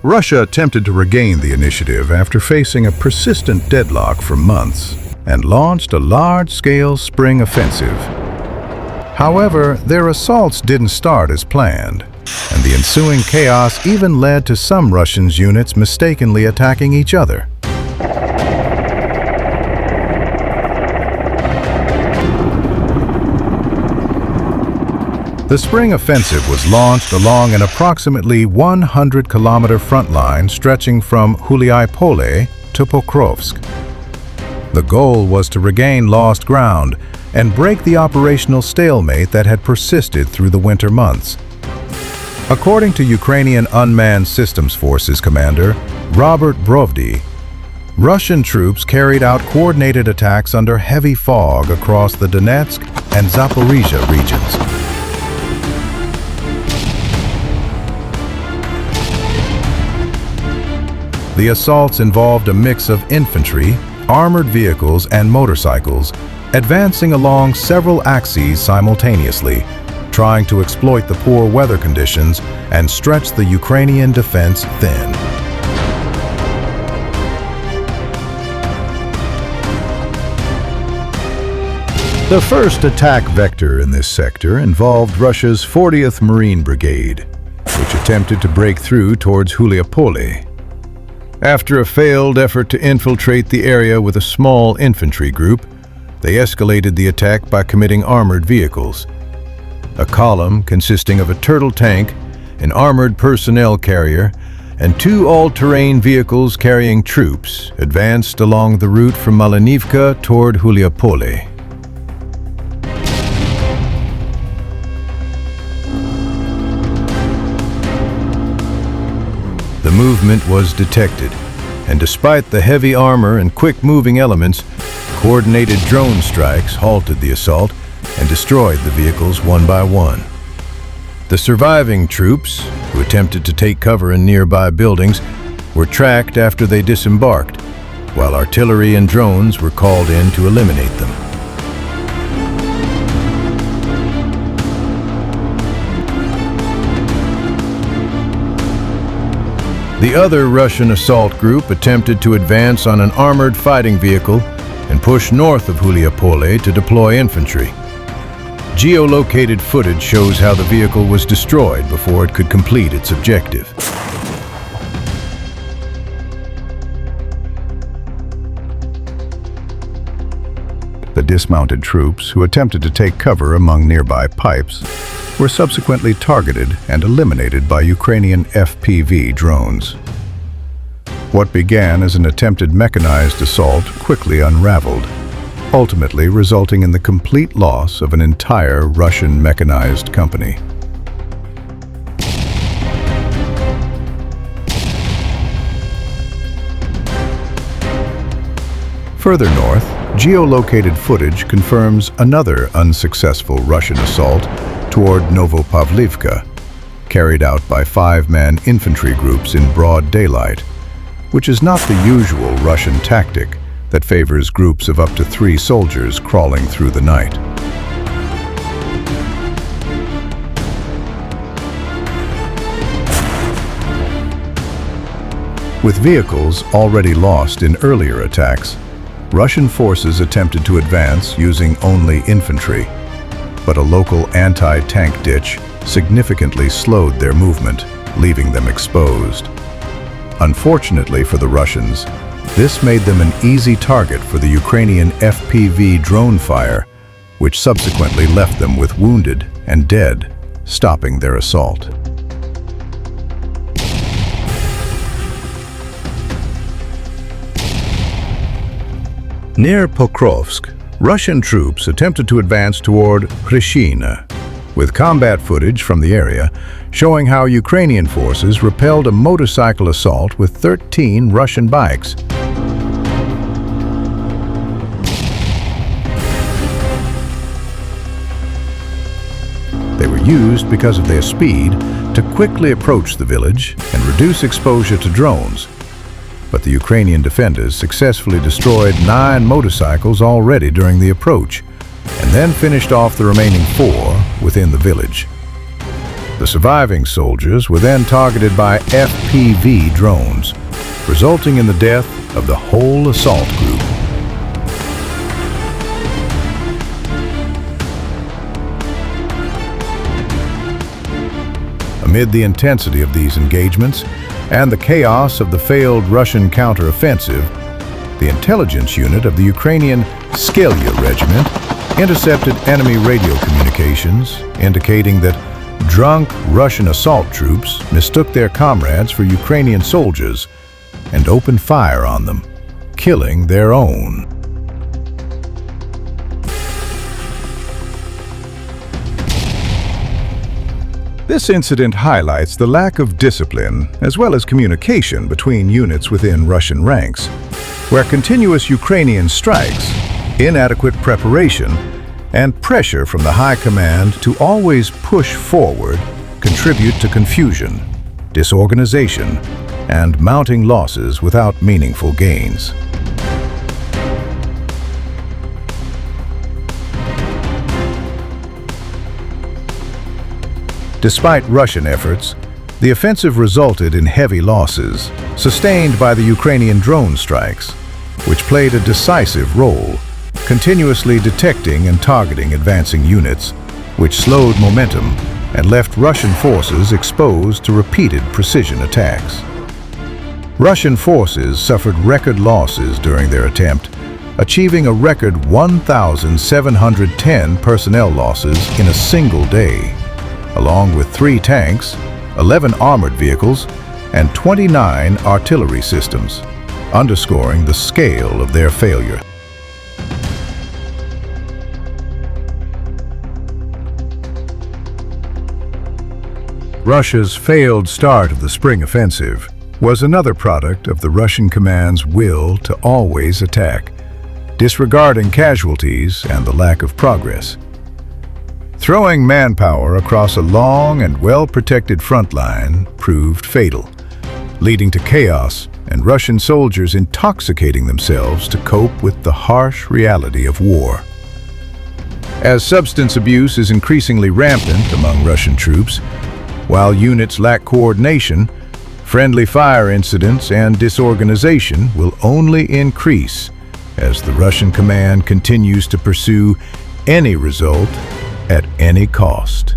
Russia attempted to regain the initiative after facing a persistent deadlock for months and launched a large-scale spring offensive. However, their assaults didn't start as planned, and the ensuing chaos even led to some Russian units mistakenly attacking each other. The spring offensive was launched along an approximately 100-kilometer front line stretching from Huliaipole to Pokrovsk. The goal was to regain lost ground and break the operational stalemate that had persisted through the winter months. According to Ukrainian Unmanned Systems Forces commander Robert Brovdy, Russian troops carried out coordinated attacks under heavy fog across the Donetsk and Zaporizhia regions. The assaults involved a mix of infantry, armored vehicles, and motorcycles, advancing along several axes simultaneously, trying to exploit the poor weather conditions and stretch the Ukrainian defense thin. The first attack vector in this sector involved Russia's 40th Marine Brigade, which attempted to break through towards Huliaipole. After a failed effort to infiltrate the area with a small infantry group, they escalated the attack by committing armored vehicles. A column consisting of a turtle tank, an armored personnel carrier, and 2 all-terrain vehicles carrying troops advanced along the route from Malinivka toward Huliaipole. The movement was detected, and despite the heavy armor and quick-moving elements, coordinated drone strikes halted the assault and destroyed the vehicles one by one. The surviving troops, who attempted to take cover in nearby buildings, were tracked after they disembarked, while artillery and drones were called in to eliminate them. The other Russian assault group attempted to advance on an armored fighting vehicle and push north of Huliaipole to deploy infantry. Geolocated footage shows how the vehicle was destroyed before it could complete its objective. The dismounted troops, who attempted to take cover among nearby pipes, were subsequently targeted and eliminated by Ukrainian FPV drones. What began as an attempted mechanized assault quickly unraveled, ultimately resulting in the complete loss of an entire Russian mechanized company. Further north, geolocated footage confirms another unsuccessful Russian assault toward Novopavlivka, carried out by 5-man infantry groups in broad daylight, which is not the usual Russian tactic that favors groups of up to 3 soldiers crawling through the night. With vehicles already lost in earlier attacks, Russian forces attempted to advance using only infantry, but a local anti-tank ditch significantly slowed their movement, leaving them exposed. Unfortunately for the Russians, this made them an easy target for the Ukrainian FPV drone fire, which subsequently left them with wounded and dead, stopping their assault. Near Pokrovsk, Russian troops attempted to advance toward Prishina, with combat footage from the area showing how Ukrainian forces repelled a motorcycle assault with 13 Russian bikes. They were used because of their speed to quickly approach the village and reduce exposure to drones. But the Ukrainian defenders successfully destroyed 9 motorcycles already during the approach, and then finished off the remaining 4 within the village. The surviving soldiers were then targeted by FPV drones, resulting in the death of the whole assault group. Amid the intensity of these engagements and the chaos of the failed Russian counteroffensive, the intelligence unit of the Ukrainian Skelya Regiment intercepted enemy radio communications, indicating that drunk Russian assault troops mistook their comrades for Ukrainian soldiers and opened fire on them, killing their own. This incident highlights the lack of discipline as well as communication between units within Russian ranks, where continuous Ukrainian strikes, inadequate preparation, and pressure from the high command to always push forward contribute to confusion, disorganization, and mounting losses without meaningful gains. Despite Russian efforts, the offensive resulted in heavy losses, sustained by the Ukrainian drone strikes, which played a decisive role, continuously detecting and targeting advancing units, which slowed momentum and left Russian forces exposed to repeated precision attacks. Russian forces suffered record losses during their attempt, achieving a record 1,710 personnel losses in a single day, along with 3 tanks, 11 armored vehicles, and 29 artillery systems, underscoring the scale of their failure. Russia's failed start of the spring offensive was another product of the Russian command's will to always attack, disregarding casualties and the lack of progress. Throwing manpower across a long and well-protected front line proved fatal, leading to chaos and Russian soldiers intoxicating themselves to cope with the harsh reality of war. As substance abuse is increasingly rampant among Russian troops, while units lack coordination, friendly fire incidents and disorganization will only increase as the Russian command continues to pursue any result at any cost.